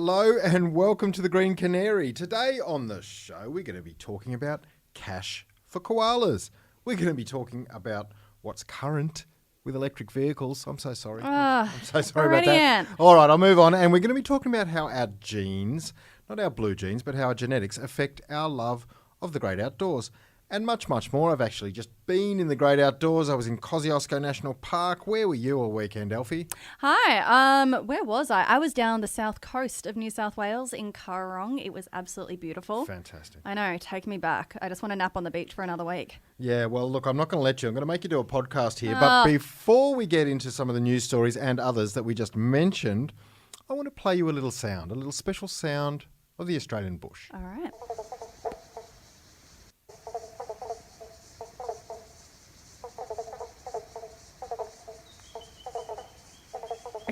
Hello and welcome to the Green Canary. Today on the show, we're going to be talking about cash for koalas. We're going to be talking about what's current with electric vehicles. I'm so sorry. I'm so sorry about that. All right, I'll move on. And we're going to be talking about how our genes, not our blue genes, but how our genetics affect our love of the great outdoors. And much, much more. I've actually just been in the great outdoors. I was in Kosciuszko National Park. Where were you all weekend, Elfy? Hi. Where was I? I was down the south coast of New South Wales in Currong. It was absolutely beautiful. Fantastic. I know. Take me back. I just want to nap on the beach for another week. Yeah, well, look, I'm not going to let you. I'm going to make you do a podcast here. But before we get into some of the news stories and others that we just mentioned, I want to play you a little sound, a little special sound of the Australian bush. All right.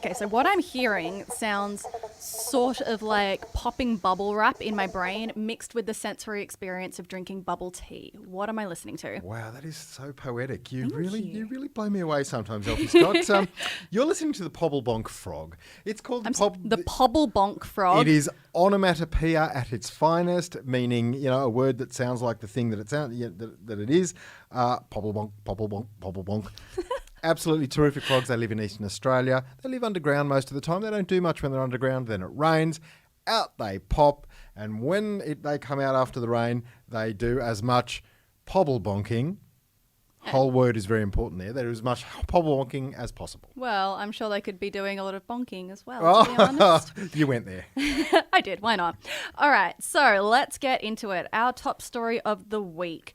Okay, so what I'm hearing sounds sort of like popping bubble wrap in my brain mixed with the sensory experience of drinking bubble tea. What am I listening to? Wow, that is so poetic. You Thank really blow me away sometimes, Elfy Scott. You're listening to the Pobblebonk frog. It's called the Pobblebonk frog. It is onomatopoeia at its finest, meaning, you know, a word that sounds like the thing that it sounds that it is. Pobblebonk, pobblebonk, pobblebonk. Absolutely terrific frogs. They live in Eastern Australia. They live underground most of the time. They don't do much when they're underground. Then it rains. Out they pop. And when they come out after the rain, they do as much pobblebonking. Whole word is very important there. There is as much pobblebonking as possible. Well, I'm sure they could be doing a lot of bonking as well, to be honest. You went there. I did. Why not? All right. So let's get into it. Our top story of the week.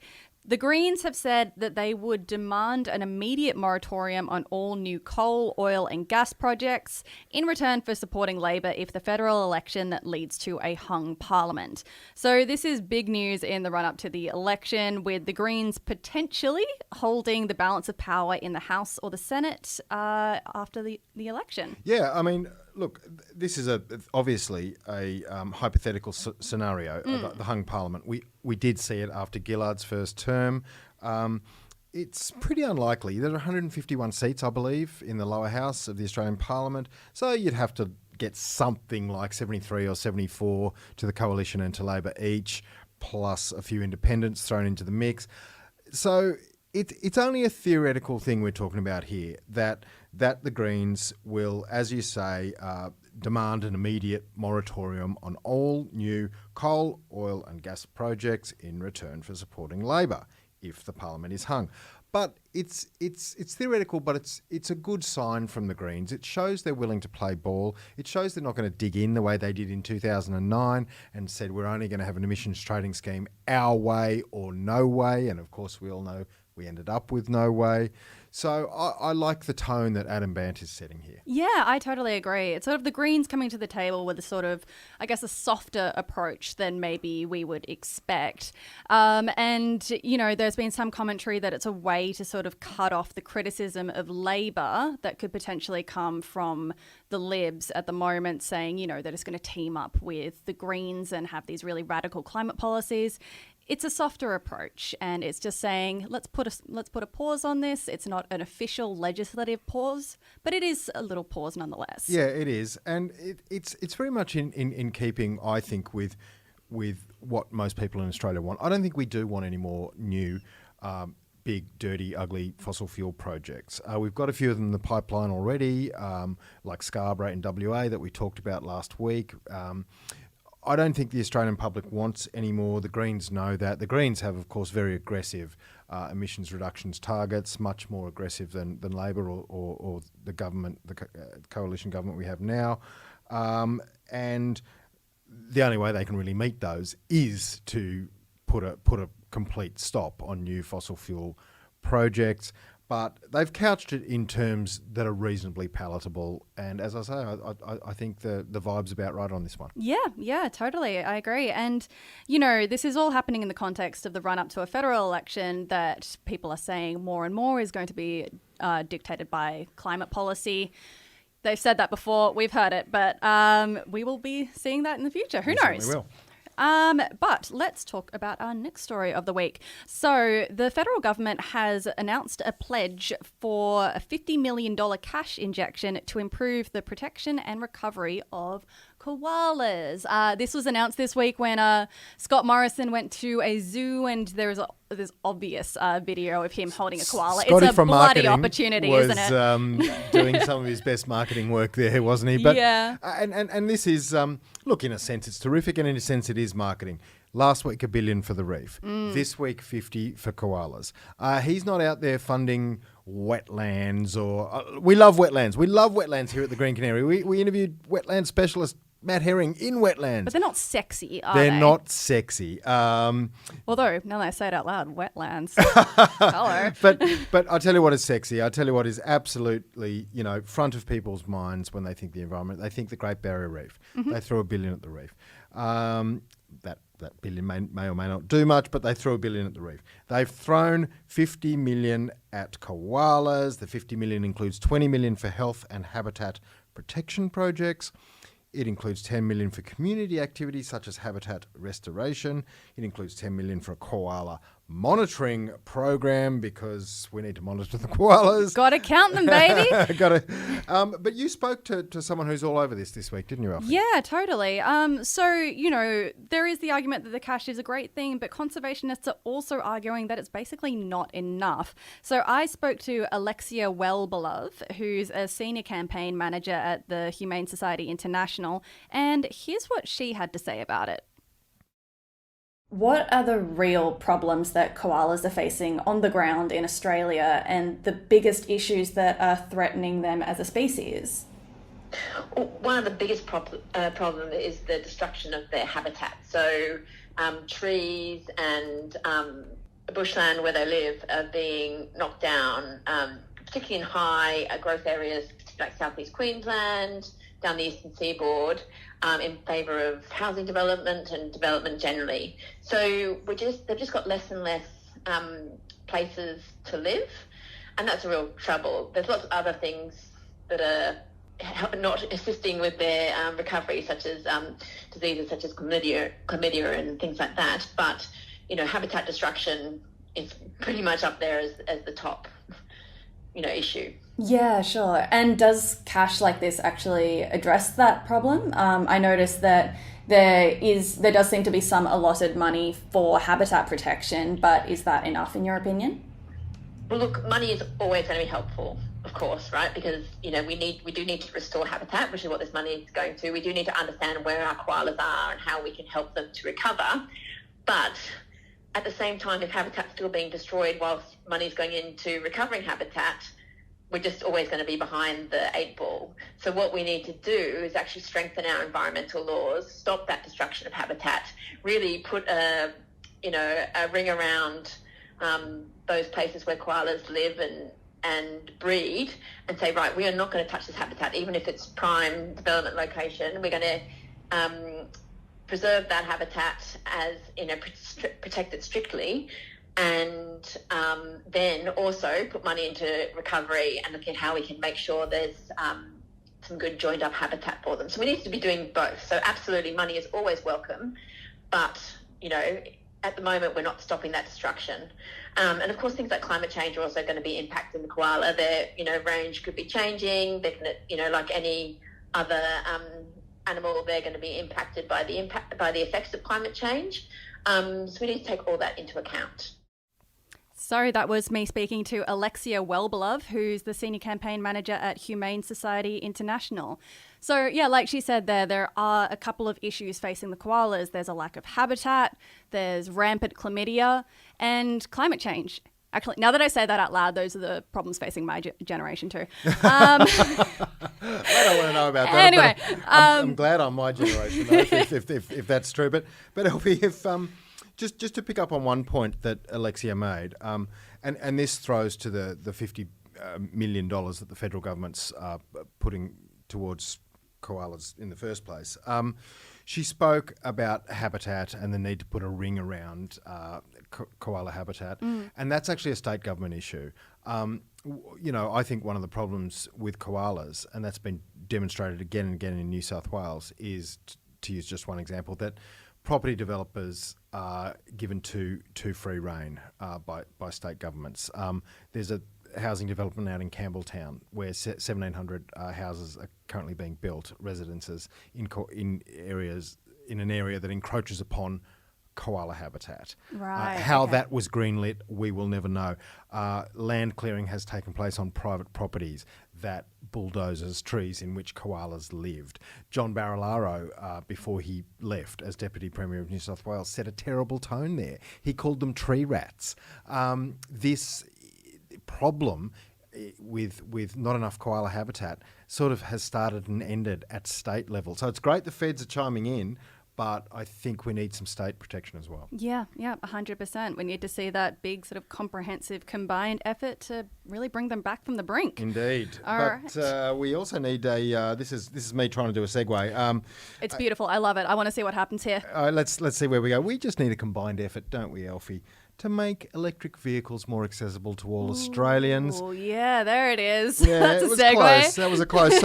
The Greens have said that they would demand an immediate moratorium on all new coal, oil and gas projects in return for supporting Labor if the federal election leads to a hung parliament. So this is big news in the run-up to the election, with the Greens potentially holding the balance of power in the House or the Senate after the election. Yeah, I mean, look, this is obviously a hypothetical scenario, the hung parliament. We did see it after Gillard's first term. It's pretty unlikely. There are 151 seats, I believe, in the lower house of the Australian Parliament. So you'd have to get something like 73 or 74 to the Coalition and to Labor each, plus a few independents thrown into the mix. So it's only a theoretical thing we're talking about here, that the Greens will, as you say, demand an immediate moratorium on all new coal, oil and gas projects in return for supporting Labor if the Parliament is hung. But it's theoretical, but it's a good sign from the Greens. It shows they're willing to play ball. It shows they're not going to dig in the way they did in 2009 and said we're only going to have an emissions trading scheme our way or no way. And of course, we all know we ended up with no way. So I like the tone that Adam Bandt is setting here. Yeah, I totally agree. It's sort of the Greens coming to the table with a sort of, I guess, a softer approach than maybe we would expect. And, you know, there's been some commentary that it's a way to sort of cut off the criticism of Labor that could potentially come from the Libs at the moment, saying, you know, they're just going to team up with the Greens and have these really radical climate policies. It's a softer approach, and it's just saying, let's put a pause on this. It's not an official legislative pause, but it is a little pause nonetheless. Yeah, it is, and it's very much in keeping, I think, with what most people in Australia want. I don't think we do want any more new big, dirty, ugly fossil fuel projects. We've got a few of them in the pipeline already, like Scarborough in WA that we talked about last week. I don't think the Australian public wants any more. The Greens know that. The Greens have, of course, very aggressive emissions reductions targets, much more aggressive than Labor or the government, the coalition government we have now. And the only way they can really meet those is to put a complete stop on new fossil fuel projects. But they've couched it in terms that are reasonably palatable. And as I say, I think the vibe's about right on this one. Yeah, totally. I agree. And, you know, this is all happening in the context of the run-up to a federal election that people are saying more and more is going to be dictated by climate policy. They've said that before. We've heard it. But we will be seeing that in the future. Who knows? We will. But let's talk about our next story of the week. So the federal government has announced a pledge for a $50 million cash injection to improve the protection and recovery of koalas. This was announced this week when Scott Morrison went to a zoo, and there's obvious video of him holding a koala. Scotty it's a from bloody marketing opportunity, was, isn't it? doing some of his best marketing work there, wasn't he? But, yeah. And this is, look, in a sense it's terrific, and in a sense it is marketing. Last week, $1 billion for the reef. This week, 50 for koalas. He's not out there funding wetlands or... we love wetlands. We love wetlands here at the Green Canary. We interviewed wetland specialist Matt Herring in wetlands. But they're not sexy, are they? They're not sexy. Although, now that I say it out loud, wetlands. Hello. But I'll tell you what is sexy. I'll tell you what is absolutely, front of people's minds when they think the environment. They think the Great Barrier Reef. They throw $1 billion at the reef. That billion may or may not do much, but they threw $1 billion at the reef. They've thrown $50 million at koalas. The $50 million includes $20 million for health and habitat protection projects. It includes $10 million for community activities such as habitat restoration. It includes $10 million for a koala monitoring program because we need to monitor the koalas. Got to count them, baby. But you spoke to someone who's all over this week, didn't you, Elfy? Yeah, totally. So, there is the argument that the cash is a great thing, but conservationists are also arguing that it's basically not enough. So I spoke to Alexia Wellbeloved, who's a senior campaign manager at the Humane Society International, and here's what she had to say about it. What are the real problems that koalas are facing on the ground in Australia and the biggest issues that are threatening them as a species? One of the biggest problems is the destruction of their habitat. So trees and bushland where they live are being knocked down, particularly in high growth areas like southeast Queensland, down the eastern seaboard, in favour of housing development and development generally. So they've just got less and less places to live, and that's a real trouble. There's lots of other things that are not assisting with their recovery, such as diseases such as chlamydia and things like that. But habitat destruction is pretty much up there as the top issue. Yeah, sure. And does cash like this actually address that problem? I noticed that there does seem to be some allotted money for habitat protection, but is that enough in your opinion? Well, look, money is always going to be helpful, of course, right? Because we do need to restore habitat, which is what this money is going to. We do need to understand where our koalas are and how we can help them to recover. But at the same time, if habitat's still being destroyed whilst money's going into recovering habitat, we're just always going to be behind the 8 ball. So what we need to do is actually strengthen our environmental laws, stop that destruction of habitat, really put a ring around those places where koalas live and breed, and say, right, we are not going to touch this habitat, even if it's prime development location. We're going to preserve that habitat as protect it strictly. And then also put money into recovery and look at how we can make sure there's some good joined up habitat for them. So we need to be doing both. So absolutely, money is always welcome, but at the moment we're not stopping that destruction. And of course, things like climate change are also going to be impacting the koala. Their range could be changing. They're going to like any other animal, they're going to be impacted by the effects of climate change. So we need to take all that into account. So that was me speaking to Alexia Wellbeloved, who's the Senior Campaign Manager at Humane Society International. So, yeah, like she said there are a couple of issues facing the koalas. There's a lack of habitat, there's rampant chlamydia, and climate change. Actually, now that I say that out loud, those are the problems facing my generation too. I don't want to know about that. Anyway. I'm glad I'm my generation, though, if that's true. But Elfy, if... Just to pick up on one point that Alexia made, and this throws to the $50 million that the federal government's putting towards koalas in the first place. She spoke about habitat and the need to put a ring around koala habitat, and that's actually a state government issue. I think one of the problems with koalas, and that's been demonstrated again and again in New South Wales, is, to use just one example, that property developers are given too free rein by state governments. There's housing development out in Campbelltown, where 1,700 houses are currently being built, residences in an area that encroaches upon koala habitat. Right. How okay. that was greenlit, we will never know. Land clearing has taken place on private properties that bulldozes trees in which koalas lived. John Barilaro, before he left as Deputy Premier of New South Wales, set a terrible tone there. He called them tree rats. This problem with not enough koala habitat sort of has started and ended at state level. So it's great the feds are chiming in, but I think we need some state protection as well. Yeah, 100%. We need to see that big sort of comprehensive combined effort to really bring them back from the brink. Indeed. All but we also need this is me trying to do a segue. It's beautiful. I love it. I want to see what happens here. Let's see where we go. We just need a combined effort, don't we, Elfy, to make electric vehicles more accessible to all Australians. Oh, yeah, there it is. Yeah, That's it a was segue. close. That was a close.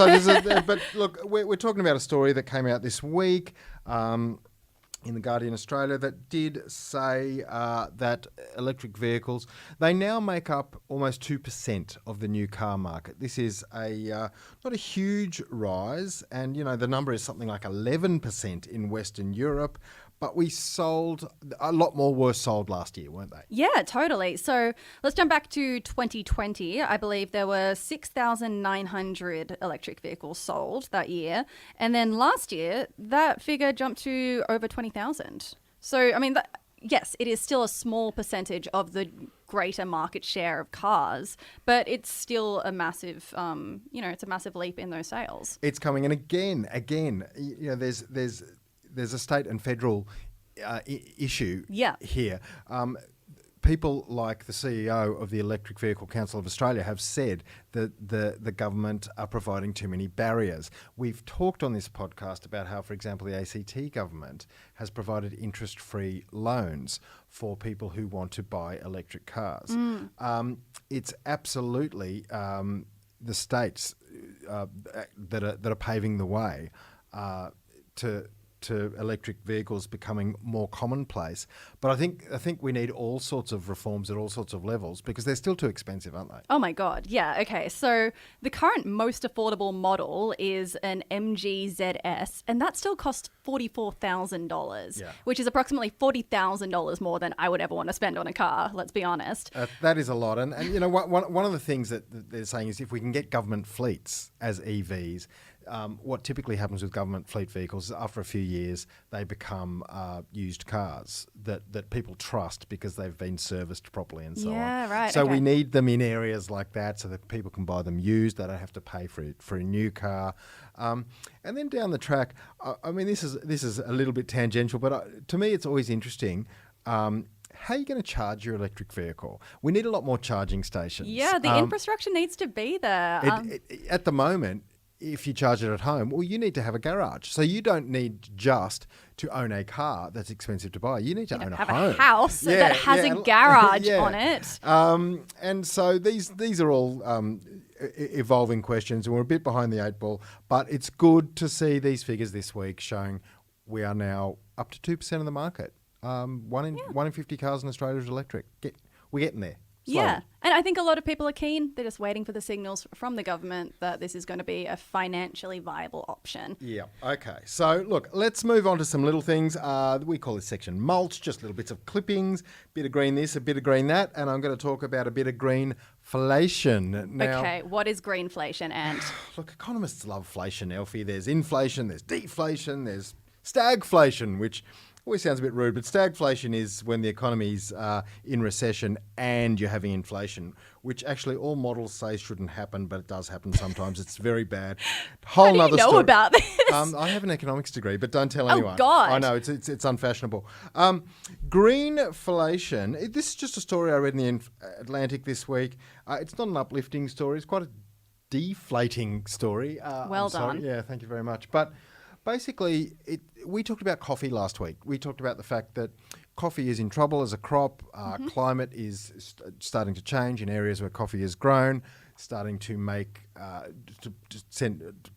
But look, we're talking about a story that came out this week in the Guardian Australia that did say that electric vehicles, they now make up almost 2% of the new car market. This is not a huge rise, and the number is something like 11% in Western Europe. But we sold, a lot more were sold last year, weren't they? Yeah, totally. So let's jump back to 2020. I believe there were 6,900 electric vehicles sold that year. And then last year, that figure jumped to over 20,000. So, I mean, yes, it is still a small percentage of the greater market share of cars, but it's still a massive, it's a massive leap in those sales. It's coming. And again, there's a state and federal issue here. People like the CEO of the Electric Vehicle Council of Australia have said that the government are providing too many barriers. We've talked on this podcast about how, for example, the ACT government has provided interest-free loans for people who want to buy electric cars. It's absolutely the states that are paving the way to electric vehicles becoming more commonplace. But I think we need all sorts of reforms at all sorts of levels because they're still too expensive, aren't they? Oh my God. Yeah. Okay. So the current most affordable model is an MG ZS, and that still costs $44,000, which is approximately $40,000 more than I would ever want to spend on a car. Let's be honest. That is a lot. And one of the things that they're saying is if we can get government fleets as EVs, what typically happens with government fleet vehicles is after a few years they become used cars that people trust because they've been serviced properly and so on. Yeah, right. So okay. we need them in areas like that so that people can buy them used. They don't have to pay for a new car. And then down the track, I mean, this is a little bit tangential, but to me it's always interesting. How are you going to charge your electric vehicle? We need a lot more charging stations. Yeah, the infrastructure needs to be there. At the moment, if you charge it at home, well, you need to have a garage. So you don't need just to own a car that's expensive to buy. You need to own a home. Have a house that has a garage on it. And so these are all evolving questions, and we're a bit behind the eight ball. But it's good to see these figures this week showing we are now up to 2% of the market. One in 50 cars in Australia is electric. We're getting there. Slowly. Yeah, and I think a lot of people are keen. They're just waiting for the signals from the government that this is going to be a financially viable option. Yeah, okay. So, look, let's move on to some little things. We call this section mulch, just little bits of clippings, bit of green this, a bit of green that, and I'm going to talk about a bit of greenflation. Now, okay, what is greenflation, and? Look, economists love inflation, Elfy. There's inflation, there's deflation, there's stagflation, which always sounds a bit rude, but stagflation is when the economy's in recession and you're having inflation, which actually all models say shouldn't happen, but it does happen sometimes. It's very bad. How do you know about this? I have an economics degree, but don't tell anyone. Oh, God. I know, it's unfashionable. Greenflation, this is just a story I read in the Atlantic this week. It's not an uplifting story. It's quite a deflating story. Well done. Yeah, thank you very much. But basically, we talked about coffee last week. We talked about the fact that coffee is in trouble as a crop. Climate is starting to change in areas where coffee is grown, starting to make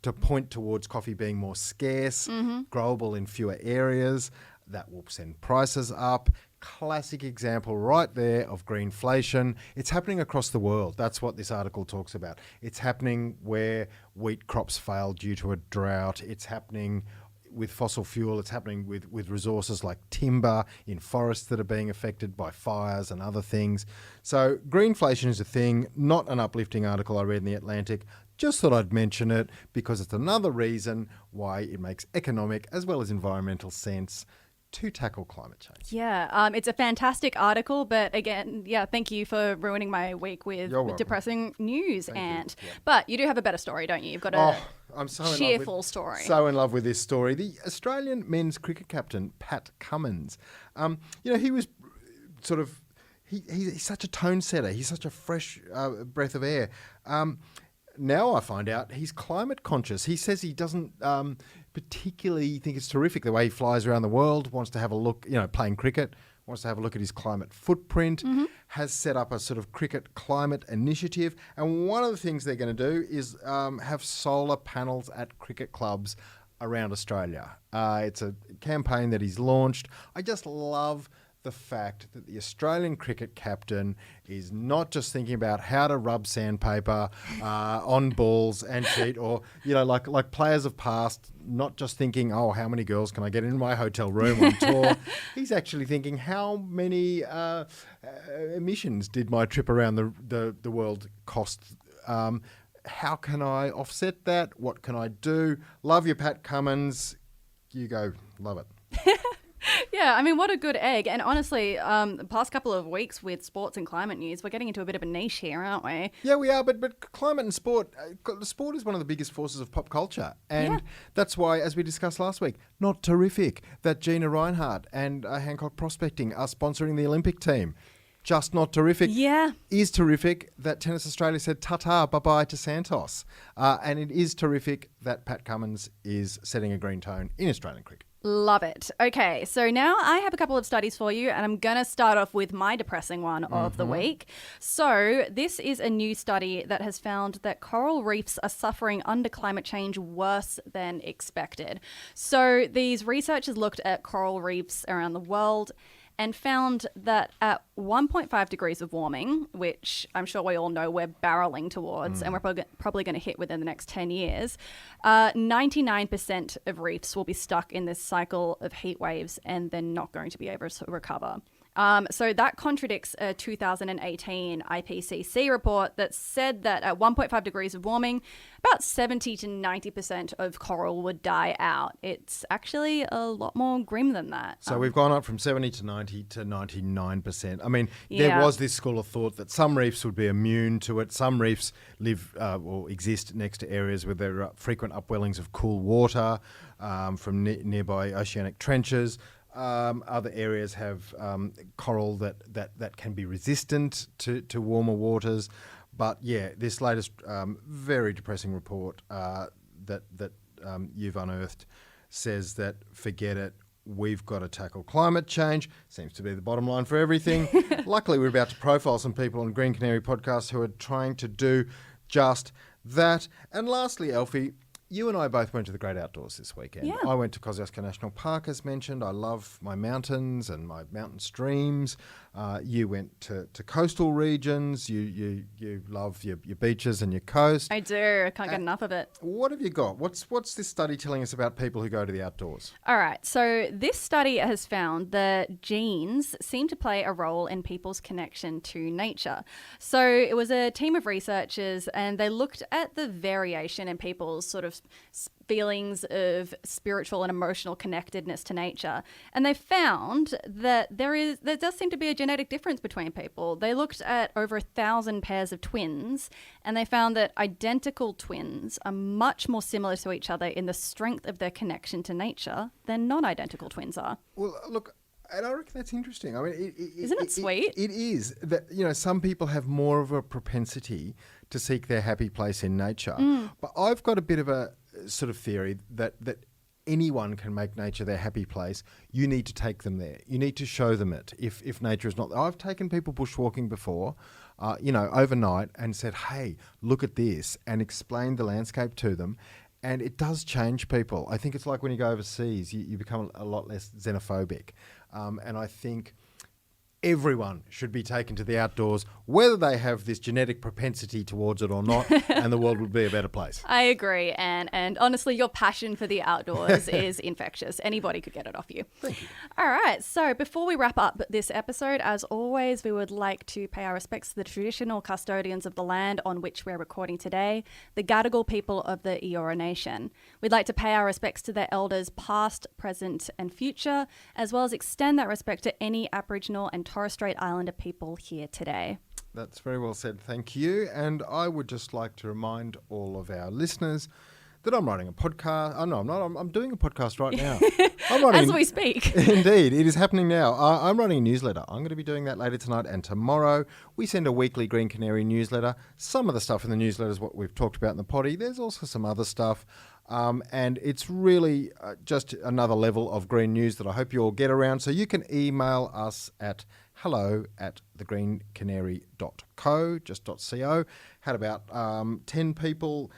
to point towards coffee being more scarce, growable in fewer areas. That will send prices up. classic example right there of greenflation. It's happening across the world. That's what this article talks about. It's happening where wheat crops fail due to a drought. It's happening with fossil fuel. It's happening with resources like timber in forests that are being affected by fires and other things. So greenflation is a thing, not an uplifting article I read in The Atlantic. Just thought I'd mention it because it's another reason why it makes economic as well as environmental sense to tackle climate change. Yeah, it's a fantastic article, but again, thank you for ruining my week with depressing news, Ant. Yeah. But you do have a better story, don't you? You've got I'm so cheerful story. So in love with this story. The Australian men's cricket captain, Pat Cummins, he was sort of, he's such a tone setter. He's such a fresh breath of air. Now I find out he's climate conscious. He says he doesn't particularly think it's terrific the way he flies around the world, wants to have a look, playing cricket, wants to have a look at his climate footprint, has set up a sort of cricket climate initiative. And one of the things they're going to do is have solar panels at cricket clubs around Australia. It's a campaign that he's launched. I just love the fact that the Australian cricket captain is not just thinking about how to rub sandpaper on balls and cheat, or like players of past, not just thinking, oh, how many girls can I get in my hotel room on tour? He's actually thinking, how many emissions did my trip around the world cost? How can I offset that? What can I do? Love you, Pat Cummins. You go, love it. Yeah, I mean, what a good egg. And honestly, the past couple of weeks with sports and climate news, we're getting into a bit of a niche here, aren't we? Yeah, we are. But climate and sport is one of the biggest forces of pop culture. And that's why, as we discussed last week, not terrific that Gina Reinhardt and Hancock Prospecting are sponsoring the Olympic team. Just not terrific. Yeah. Is terrific that Tennis Australia said ta-ta, bye-bye to Santos. And it is terrific that Pat Cummins is setting a green tone in Australian cricket. Love it. Okay, so now I have a couple of studies for you, and I'm going to start off with my depressing one of the week. So this is a new study that has found that coral reefs are suffering under climate change worse than expected. So these researchers looked at coral reefs around the world and found that at 1.5 degrees of warming, which I'm sure we all know we're barreling towards, and we're probably going to hit within the next 10 years, 99% of reefs will be stuck in this cycle of heat waves and they're not going to be able to recover. So that contradicts a 2018 IPCC report that said that at 1.5 degrees of warming, about 70 to 90% of coral would die out. It's actually a lot more grim than that. So we've gone up from 70 to 90 to 99%. I mean, there was this school of thought that some reefs would be immune to it. Some reefs live or exist next to areas where there are frequent upwellings of cool water from nearby oceanic trenches. Other areas have coral that can be resistant to warmer waters. But yeah, this latest very depressing report that you've unearthed says that forget it, we've got to tackle climate change. Seems to be the bottom line for everything. Luckily, we're about to profile some people on Green Canary Podcast who are trying to do just that. And lastly, Elfy, you and I both went to the great outdoors this weekend. Yeah. I went to Kosciuszko National Park, as mentioned. I love my mountains and my mountain streams. You went to coastal regions. You love your beaches and your coast. I do. I can't get enough of it. What have you got? What's this study telling us about people who go to the outdoors? All right. So this study has found that genes seem to play a role in people's connection to nature. So it was a team of researchers and they looked at the variation in people's sort of feelings of spiritual and emotional connectedness to nature. And they found that there does seem to be a genetic difference between people. They looked at over 1,000 pairs of twins and they found that identical twins are much more similar to each other in the strength of their connection to nature than non-identical twins are. Well, look, and I reckon that's interesting. I mean, isn't it sweet? It is. That, some people have more of a propensity to seek their happy place in nature. But I've got a bit of a sort of theory that anyone can make nature their happy place. You need to take them there. You need to show them it. If nature is not there. I've taken people bushwalking before, overnight and said, hey, look at this, and explained the landscape to them. And it does change people. I think it's like when you go overseas, you become a lot less xenophobic. And I think everyone should be taken to the outdoors, whether they have this genetic propensity towards it or not, and the world would be a better place. I agree, Anne. And honestly, your passion for the outdoors is infectious. Anybody could get it off you. Thank you. All right. So before we wrap up this episode, as always, we would like to pay our respects to the traditional custodians of the land on which we're recording today, the Gadigal people of the Eora Nation. We'd like to pay our respects to their elders past, present and future, as well as extend that respect to any Aboriginal and Torres Strait Islander people here today. That's very well said. Thank you. And I would just like to remind all of our listeners that I'm writing a podcast. Oh, no, I'm not. I'm doing a podcast right now. I'm writing, As we speak. Indeed. It is happening now. I'm writing a newsletter. I'm going to be doing that later tonight and tomorrow. We send a weekly Green Canary newsletter. Some of the stuff in the newsletter is what we've talked about in the potty. There's also some other stuff. And it's really just another level of green news that I hope you all get around. So you can email us at hello@thegreencanary.co, just .co. Had about 10 people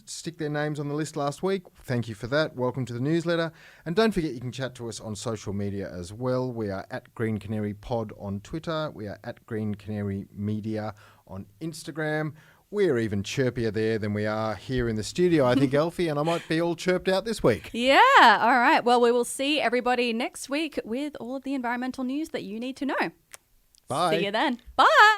stick their names on the list last week. Thank you for that. Welcome to the newsletter. And don't forget you can chat to us on social media as well. We are at Green Canary Pod on Twitter. We are at Green Canary Media on Instagram. We're even chirpier there than we are here in the studio, I think, Elfy, and I might be all chirped out this week. Yeah. All right. Well, we will see everybody next week with all of the environmental news that you need to know. Bye. See you then. Bye.